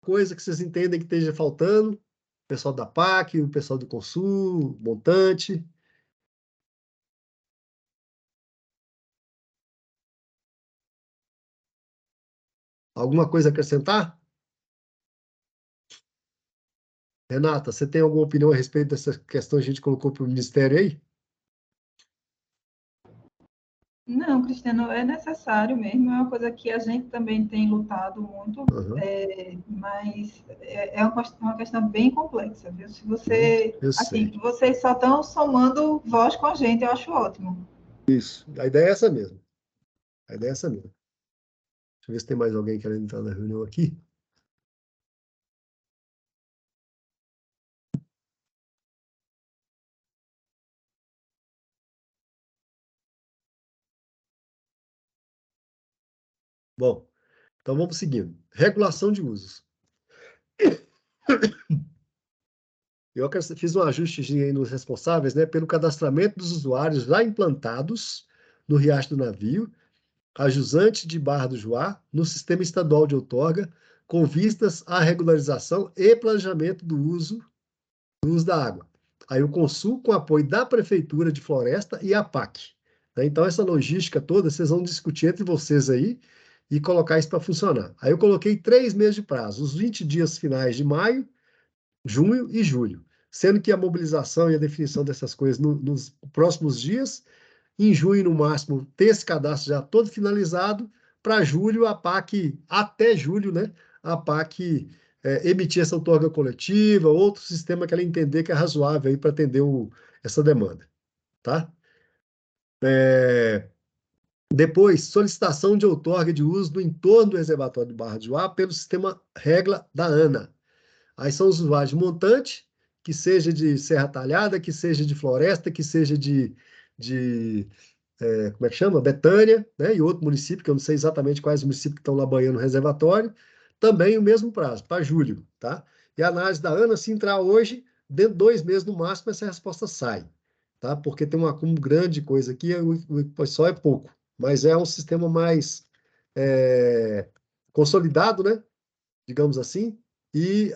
coisa que vocês entendem que esteja faltando? O pessoal da PAC, o pessoal do Consul, montante. Alguma coisa a acrescentar? Renata, você tem alguma opinião a respeito dessa questão que a gente colocou para o Ministério aí? Não, Cristiano, é necessário mesmo, é uma coisa que a gente também tem lutado muito, Uhum. mas é uma questão bem complexa, viu? Se você, Eu assim, sei. vocês só estão somando voz com a gente, eu acho ótimo. Isso. A ideia é essa mesmo. A ideia é essa mesmo. Deixa eu ver se tem mais alguém querendo entrar na reunião aqui. Bom, então vamos seguindo. Regulação de usos. Eu fiz um ajuste aí nos responsáveis, né, pelo cadastramento dos usuários já implantados no Riacho do Navio, a jusante de Barra do Juá, no Sistema Estadual de Outorga, com vistas à regularização e planejamento do uso da água. Aí o Consul com apoio da Prefeitura de Floresta e a PAC. Né? Então, essa logística toda, vocês vão discutir entre vocês aí e colocar isso para funcionar. Aí eu coloquei 3 meses de prazo, os 20 dias finais de maio, junho e julho. Sendo que a mobilização e a definição dessas coisas nos próximos dias, em junho, no máximo, ter esse cadastro já todo finalizado, para julho, a PAC, até julho, né? A PAC emitir essa outorga coletiva, outro sistema que ela entender que é razoável aí para atender essa demanda, tá? Depois, solicitação de outorga de uso do entorno do reservatório de Barra de Juá pelo sistema regra da ANA. Aí são os usuários de montante, que seja de Serra Talhada, que seja de Floresta, que seja de como é que chama? Betânia, né? E outro município, que eu não sei exatamente quais municípios que estão lá banhando no reservatório, também o mesmo prazo, para julho, tá? E a análise da ANA, se entrar hoje, dentro de 2 meses no máximo, essa resposta sai, tá? Porque tem um acúmulo grande de coisa aqui, o pessoal é pouco, mas é um sistema mais consolidado, né? Digamos assim, e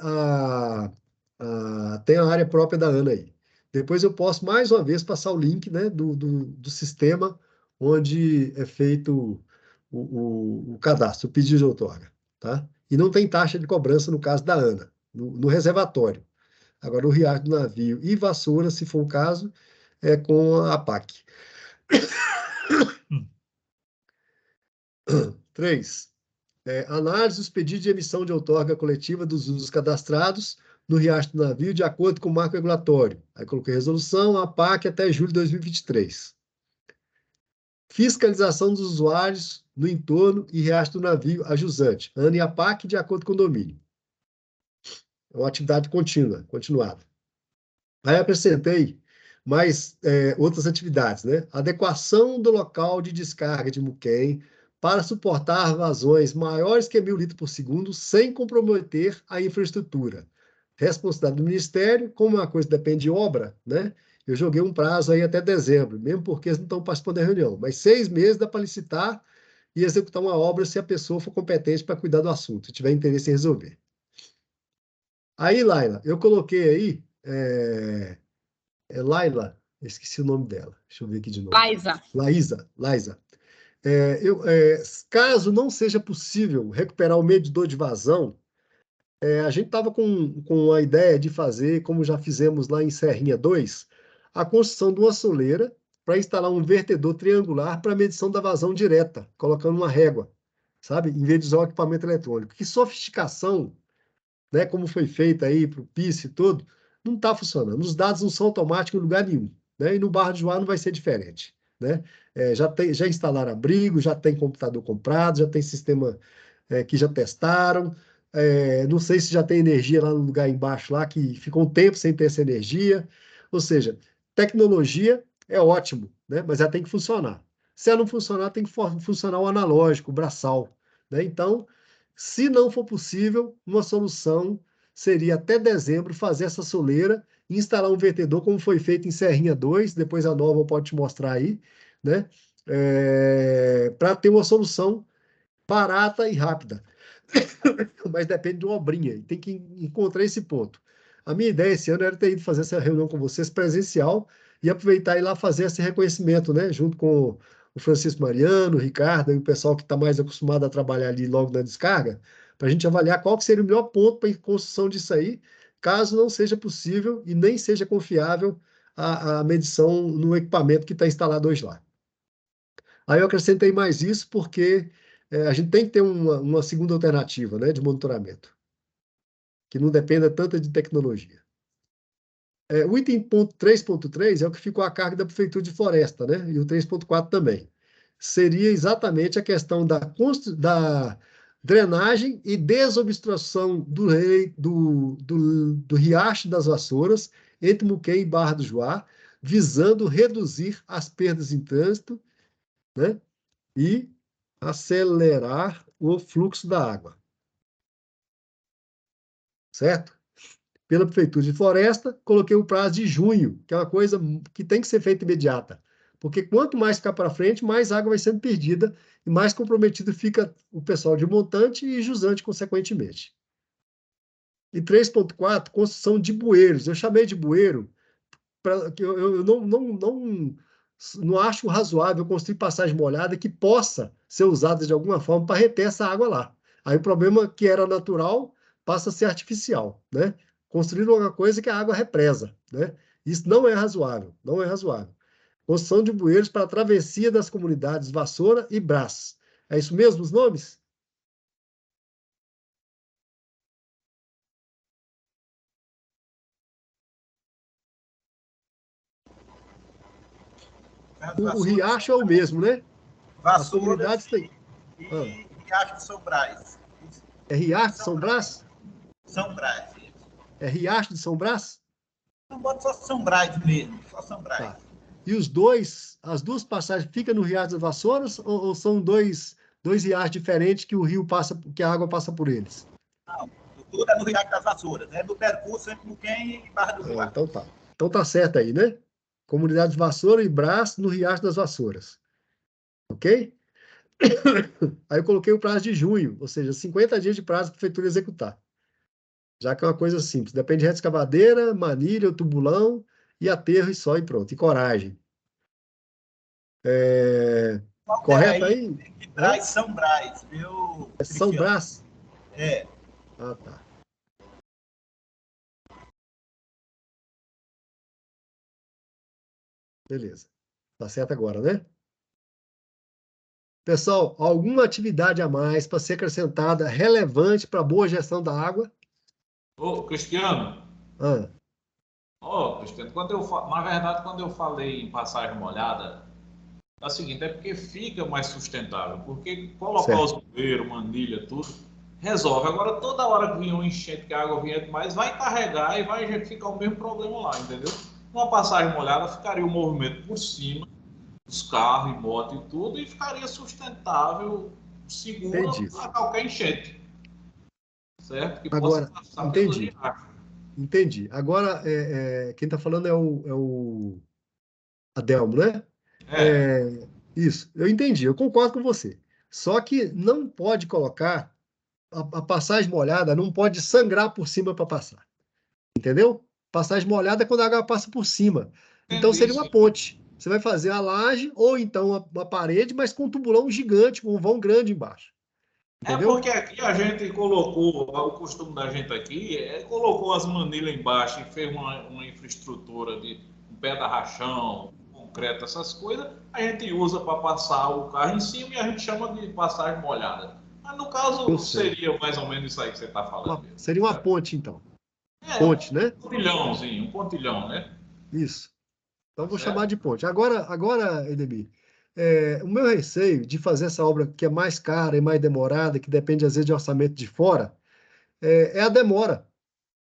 tem a área própria da ANA aí. Depois eu posso, mais uma vez, passar o link, né, do sistema onde é feito o cadastro, o pedido de outorga, tá? E não tem taxa de cobrança no caso da ANA, no reservatório. Agora, o Riacho do Navio e Vassoura, se for o caso, é com a PAC. 3. Análise dos pedidos de emissão de outorga coletiva dos usos cadastrados no Riacho do Navio de acordo com o marco regulatório. Aí coloquei resolução, a PAC até julho de 2023. Fiscalização dos usuários no entorno e Riacho do Navio a jusante. ANA e a PAC de acordo com o domínio. É uma atividade contínua, continuada. Aí acrescentei mais outras atividades, né? Adequação do local de descarga de Muquem para suportar vazões maiores que 1.000 litros por segundo sem comprometer a infraestrutura. Responsabilidade do Ministério, como uma coisa depende de obra, né? Eu joguei um prazo aí até dezembro, mesmo porque eles não estão participando da reunião. Mas 6 meses dá para licitar e executar uma obra se a pessoa for competente para cuidar do assunto, se tiver interesse em resolver. Aí, Laila, eu coloquei aí Laila, esqueci o nome dela. Deixa eu ver aqui de novo. Laísa. Laísa. Caso não seja possível recuperar o medidor de vazão, a gente estava com a ideia de fazer, como já fizemos lá em Serrinha 2, a construção de uma soleira para instalar um vertedor triangular para medição da vazão direta, colocando uma régua, sabe? Em vez de usar o equipamento eletrônico. Que sofisticação, né, como foi feita aí para o PIS e tudo, não está funcionando. Os dados não são automáticos em lugar nenhum, né? E no Barra de Joá não vai ser diferente, né? Já instalaram abrigo, já tem computador comprado, já tem sistema que já testaram. Não sei se já tem energia lá no lugar embaixo, lá que ficou um tempo sem ter essa energia. Ou seja, tecnologia é ótimo, né? Mas ela tem que funcionar. Se ela não funcionar, tem que funcionar o analógico, o braçal, né? Então, se não for possível, uma solução seria até dezembro fazer essa soleira e instalar um vertedor, como foi feito em Serrinha 2, depois a Nova pode te mostrar aí, né? Para ter uma solução barata e rápida. mas depende de uma obrinha, e tem que encontrar esse ponto. A minha ideia esse ano era ter ido fazer essa reunião com vocês presencial e aproveitar e ir lá fazer esse reconhecimento, né? Junto com o Francisco Mariano, o Ricardo e o pessoal que está mais acostumado a trabalhar ali logo na descarga, para a gente avaliar qual que seria o melhor ponto para a construção disso aí, caso não seja possível e nem seja confiável a medição no equipamento que está instalado hoje lá. Aí eu acrescentei mais isso porque a gente tem que ter uma segunda alternativa, né, de monitoramento, que não dependa tanto de tecnologia. O item 3.3 é o que ficou a carga da Prefeitura de Floresta, né? E o 3.4 também. Seria exatamente a questão da drenagem e desobstrução do Riacho das Vassouras, entre Muquem e Barra do Joá, visando reduzir as perdas em trânsito, né? E acelerar o fluxo da água. Certo? Pela Prefeitura de Floresta, coloquei o prazo de junho, que é uma coisa que tem que ser feita imediata. Porque quanto mais ficar para frente, mais água vai sendo perdida e mais comprometido fica o pessoal de montante e jusante, consequentemente. E 3.4, construção de bueiros. Eu chamei de bueiro, que eu não acho razoável construir passagem molhada que possa ser usada de alguma forma para reter essa água lá. Aí o problema que era natural passa a ser artificial, né? Construir uma coisa que a água represa, né? Isso não é razoável, não é razoável. Construção de bueiros para a travessia das comunidades Vassoura e Brás. É isso mesmo os nomes? O Vassoura, riacho é o mesmo, né? As Vassouras comunidades têm. Ah, e Riacho de São Brás. é Riacho de São São Brás? São Brás. É Riacho de São Brás? Não bota só São Brás mesmo, só São Brás. Tá. E as duas passagens ficam no Riacho das Vassouras ou são dois riachos diferentes que o rio passa, que a água passa por eles? Não, tudo é no Riacho das Vassouras, é no percurso entre Muquem e Barra do Joá. Então tá. Então tá certo aí, né? Comunidade de Vassoura e Brás no Riacho das Vassouras. Ok? Aí eu coloquei o prazo de junho, ou seja, 50 dias de prazo para a prefeitura executar. Já que é uma coisa simples. Depende de reta escavadeira, manilha, tubulão e aterro e só e pronto. E coragem. Qualquer Correto aí aí? que Hã? traz São Brás, viu, É São Cristiano? Brás? É, Ah, tá. Beleza. Tá certo agora, né? Pessoal, alguma atividade a mais para ser acrescentada relevante para a boa gestão da água? Ô, Cristiano, Ah, Cristiano, na verdade, quando eu falei em passagem molhada, é o seguinte, é porque fica mais sustentável, porque colocar os certo. bueiros, manilha, tudo, resolve. Agora, toda hora que vinha um enchente, que a água vinha demais, vai carregar e vai ficar o mesmo problema lá, entendeu? Uma passagem molhada ficaria o movimento por cima dos carros e moto e tudo, e ficaria sustentável, segura Entendi. a qualquer enchente, certo? Que possa Agora, passar pelos entendi. riachos. Entendi. Agora, quem está falando é o Adelmo, né? É, É, isso, eu entendi, eu concordo com você. Só que não pode colocar a passagem molhada, não pode sangrar por cima para passar. Entendeu? Passagem molhada é quando a água passa por cima. Então entendi, seria uma sim. ponte. Você vai fazer a laje ou então uma parede, mas com um tubulão gigante, com um vão grande embaixo. É Entendeu? porque aqui a gente colocou, o costume da gente aqui colocou as manilhas embaixo e fez uma infraestrutura de um pedra-rachão, concreto, essas coisas. A gente usa para passar o carro em cima e a gente chama de passagem molhada. Mas no Eu caso sei. seria mais ou menos isso aí que você está falando mesmo, Seria uma certo? ponte, então. É Ponte, né? um pontilhão, né? Isso. Então Tá vou chamar certo? de ponte. Agora, Edemir, o meu receio de fazer essa obra que é mais cara e mais demorada, que depende às vezes de orçamento de fora, é a demora,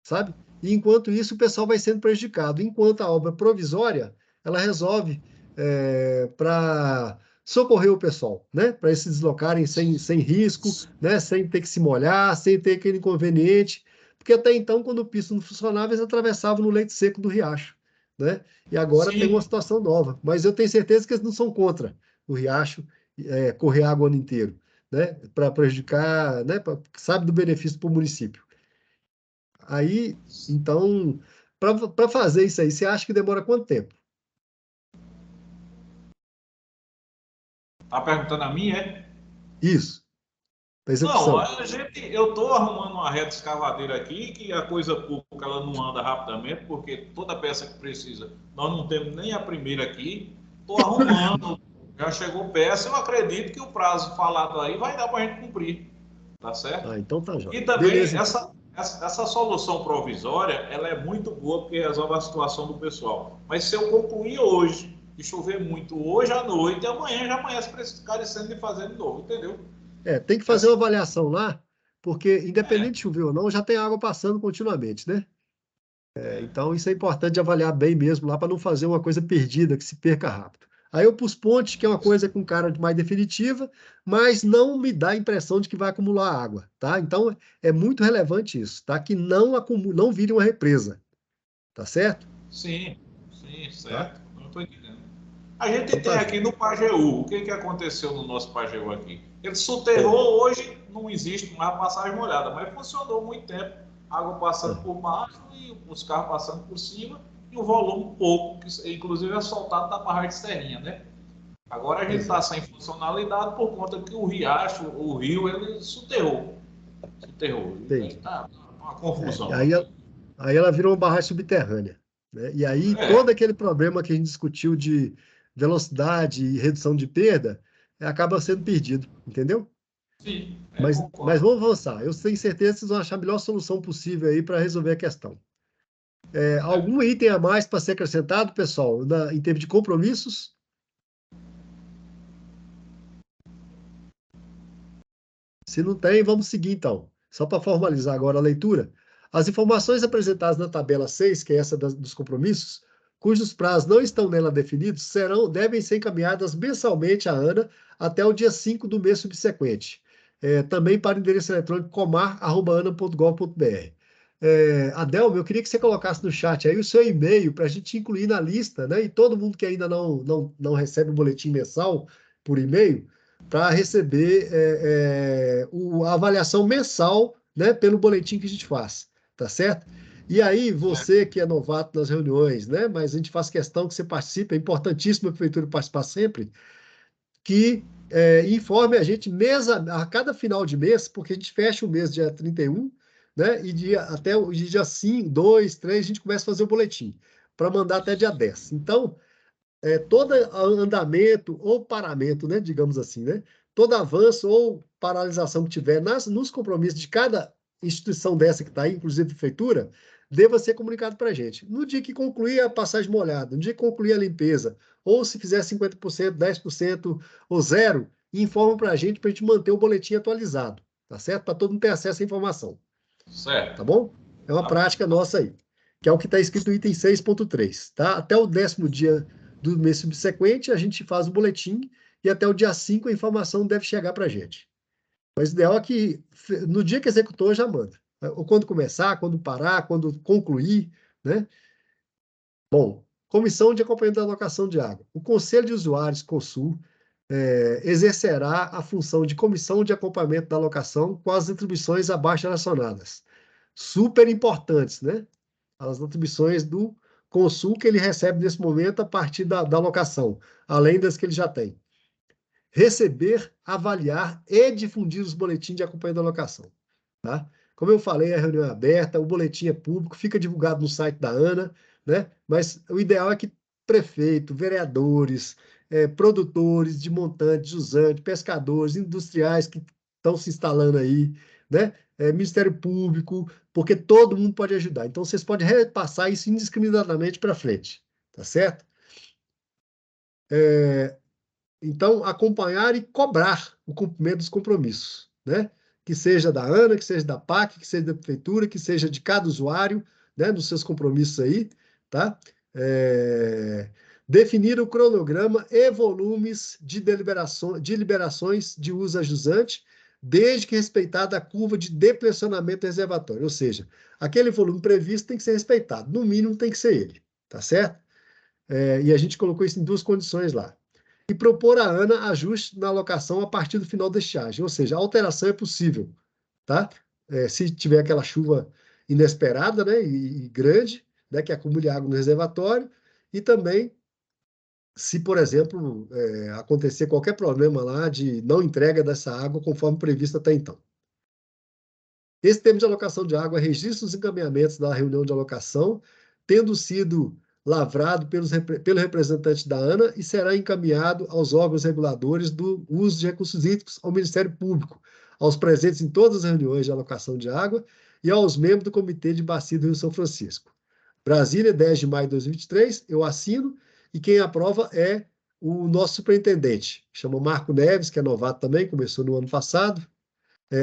sabe? E enquanto isso, o pessoal vai sendo prejudicado. Enquanto a obra provisória, ela resolve para socorrer o pessoal, né? Para eles se deslocarem sem risco, né? Sem ter que se molhar, sem ter aquele inconveniente. Porque até então, quando o piso não funcionava, eles atravessavam no leito seco do riacho, né? E agora tem uma Sim, situação nova. Mas eu tenho certeza que eles não são contra o riacho correr água o ano inteiro. né, para prejudicar, né, sabe do benefício para o município. Aí, então, para fazer isso aí, você acha que demora quanto tempo? Tá perguntando a mim, é? Isso, para Não, execução. eu estou arrumando uma reta escavadeira aqui, que a coisa pública ela não anda rapidamente, porque toda peça que precisa, nós não temos nem a primeira aqui. Estou arrumando, já chegou peça, eu acredito que o prazo falado aí vai dar para a gente cumprir, tá certo? Ah, então tá E jóia. também Beleza, então. essa solução provisória, ela é muito boa porque resolve a situação do pessoal. Mas se eu concluir hoje, e chover muito hoje à noite, amanhã já amanhece carecendo de fazer de novo, entendeu? Tem que É fazer uma assim, avaliação lá, porque independente é, de chover ou não, já tem água passando continuamente, né? Então isso é importante de avaliar bem mesmo lá para não fazer uma coisa perdida que se perca rápido. Aí eu pus ponte, que é uma coisa com cara mais definitiva, mas não me dá a impressão de que vai acumular água, tá? Então é muito relevante isso, tá? Que não acumule, não vire uma represa, tá certo? sim, sim, Tá? certo. Não estou entendendo. A gente Então tem tá aqui jóia. no Pajeú, o que, que aconteceu no nosso Pajeú aqui? Ele soterrou, hoje não existe mais passagem molhada, mas funcionou muito tempo. Água passando Ah, por baixo e os carros passando por cima e um volume pouco, que inclusive é soltado da barragem de Serrinha, né? Agora a gente pois está é, sem funcionalidade por conta que o riacho, o rio, ele soterrou. Soterrou. Aí entendi. tá uma E confusão aí, aqui. aí ela virou uma barragem subterrânea, né? E aí todo É, aquele problema que a gente discutiu de velocidade e redução de perda acaba sendo perdido, entendeu? sim, Mas concordo. vamos avançar. Eu tenho certeza que vocês vão achar a melhor solução possível aí para resolver a questão. É. Algum item a mais para ser acrescentado, pessoal, em termos de compromissos? Se não tem, vamos seguir então. Só para formalizar agora a leitura. As informações apresentadas na tabela 6, que é essa dos compromissos, cujos prazos não estão nela definidos, devem ser encaminhadas mensalmente à ANA até o dia 5 do mês subsequente. Também para o endereço eletrônico comar@ana.gov.br. Adelmo, eu queria que você colocasse no chat aí o seu e-mail para a gente incluir na lista, né? E todo mundo que ainda não recebe o boletim mensal por e-mail, para receber a avaliação mensal, né, pelo boletim que a gente faz, tá certo? E aí, você que é novato nas reuniões, né, mas a gente faz questão que você participe, é importantíssimo a prefeitura participar sempre, que informe a gente a cada final de mês, porque a gente fecha o mês dia 31, né, e até o dia 5, 2, 3, a gente começa a fazer o boletim, para mandar até dia 10. Então, todo andamento ou paramento, né, digamos assim, né, todo avanço ou paralisação que tiver nos compromissos de cada instituição dessa que está aí, inclusive a prefeitura, deva ser comunicado para a gente. No dia que concluir a passagem molhada, no dia que concluir a limpeza, ou se fizer 50%, 10% ou zero, informa para a gente manter o boletim atualizado, tá certo? Para todo mundo ter acesso à informação, tá Certo. bom? É uma Tá, prática nossa aí, que é o que está escrito no item 6.3, tá? Até o 10º dia do mês subsequente, a gente faz o boletim e até o dia 5 a informação deve chegar para a gente. Mas o ideal é que no dia que executou, já manda. Ou quando começar, quando parar, quando concluir, né? Bom, comissão de acompanhamento da alocação de água. O Conselho de Usuários, CONSUL, exercerá a função de comissão de acompanhamento da alocação com as atribuições abaixo relacionadas. Super importantes, né? As atribuições do Consul que ele recebe nesse momento a partir da alocação, além das que ele já tem. Receber, avaliar e difundir os boletins de acompanhamento da alocação. Tá? Como eu falei, a reunião é aberta, o boletim é público, fica divulgado no site da ANA, né? Mas o ideal é que prefeito, vereadores, produtores de montantes, usantes, pescadores, industriais que estão se instalando aí, né? Ministério Público, porque todo mundo pode ajudar. Então, vocês podem repassar isso indiscriminadamente para frente, tá certo? Então, acompanhar e cobrar o cumprimento dos compromissos, né? Que seja da ANA, que seja da PAC, que seja da prefeitura, que seja de cada usuário, né? Nos seus compromissos aí, tá? Definir o cronograma e volumes de liberações de uso a jusante, desde que respeitada a curva de depressionamento do reservatório. Ou seja, aquele volume previsto tem que ser respeitado. No mínimo, tem que ser ele, tá certo? E a gente colocou isso em duas condições lá. e propor à ANA ajuste na alocação a partir do final da estiagem, ou seja, a alteração é possível, tá? Se tiver aquela chuva inesperada, né, e grande, né, que acumule água no reservatório, e também se, por exemplo, acontecer qualquer problema lá de não entrega dessa água conforme previsto até então. Esse termo de alocação de água registra os encaminhamentos da reunião de alocação, tendo sido lavrado pelo representante da ANA e será encaminhado aos órgãos reguladores do uso de recursos hídricos, ao Ministério Público, aos presentes em todas as reuniões de alocação de água e aos membros do Comitê de Bacia do Rio São Francisco. Brasília, 10 de maio de 2023, eu assino, e quem aprova é o nosso superintendente, chama Marco Neves, que é novato também, começou no ano passado.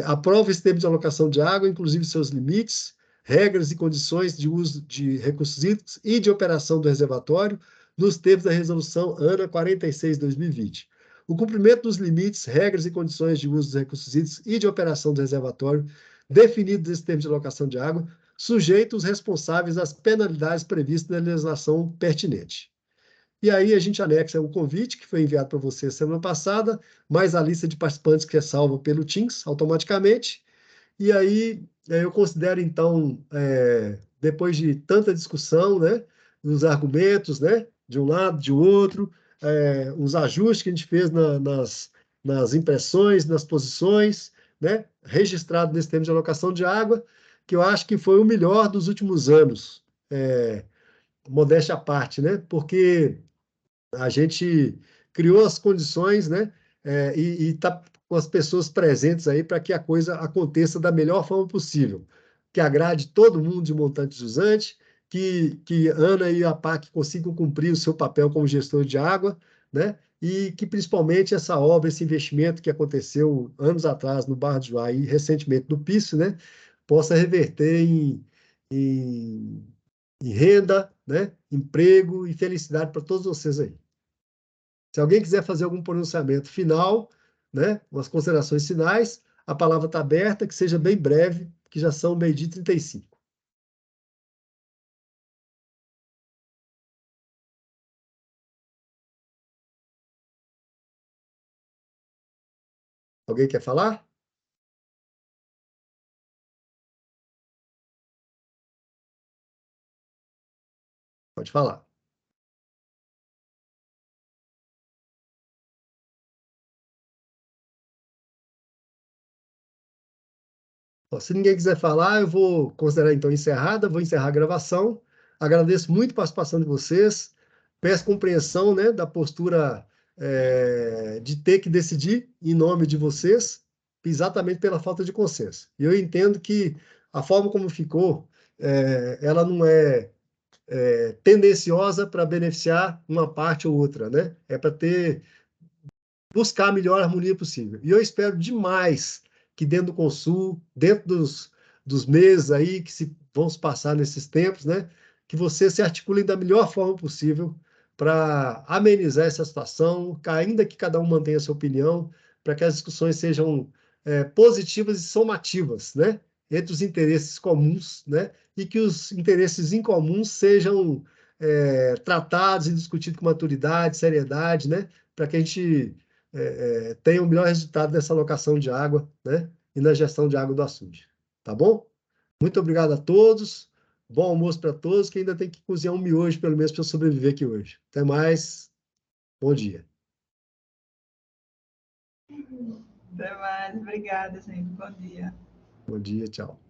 Aprova esse termo de alocação de água, inclusive seus limites, regras e condições de uso de recursos hídricos e de operação do reservatório, nos termos da resolução ANA 46/2020. O cumprimento dos limites, regras e condições de uso dos recursos hídricos e de operação do reservatório, definidos nesse termo de alocação de água, sujeita os responsáveis às penalidades previstas na legislação pertinente. E aí a gente anexa o convite que foi enviado para você semana passada, mais a lista de participantes que é salva pelo Teams automaticamente. E aí eu considero, então, depois de tanta discussão, né, os argumentos, né, de um lado, de outro, os ajustes que a gente fez nas impressões, nas posições, né, registrado nesse termo de alocação de água, que eu acho que foi o melhor dos últimos anos, modéstia à parte, né, porque a gente criou as condições, né? E está com as pessoas presentes aí para que a coisa aconteça da melhor forma possível, que agrade todo mundo de montante jusante, que ANA e a APAC consigam cumprir o seu papel como gestor de água, né? E que principalmente essa obra, esse investimento que aconteceu anos atrás no Barra do Juá e recentemente no Pício, né? Possa reverter em renda, né? Emprego e felicidade para todos vocês aí. Se alguém quiser fazer algum pronunciamento final, né? Umas considerações finais, a palavra está aberta, que seja bem breve, que já são 12h e 35. Alguém quer falar? Pode falar. Se ninguém quiser falar, eu vou considerar então encerrada, vou encerrar a gravação. Agradeço muito a participação de vocês. Peço compreensão, né, da postura de ter que decidir em nome de vocês, exatamente pela falta de consenso. E eu entendo que a forma como ficou, ela não é tendenciosa para beneficiar uma parte ou outra, né? É para buscar a melhor harmonia possível. E eu espero demais que dentro do Consul, dentro dos meses aí que vão se passar nesses tempos, né? Que vocês se articulem da melhor forma possível para amenizar essa situação, ainda que cada um mantenha a sua opinião, para que as discussões sejam positivas e somativas, né? Entre os interesses comuns, né? E que os interesses incomuns sejam tratados e discutidos com maturidade, seriedade, né? Para que a gente tenha o melhor resultado nessa alocação de água, né? E na gestão de água do açude. Tá bom? Muito obrigado a todos. Bom almoço para todos, que ainda tem que cozinhar um miojo, pelo menos, para eu sobreviver aqui hoje. Até mais. Bom dia. Até mais. Obrigada, gente. Bom dia. Bom dia, tchau.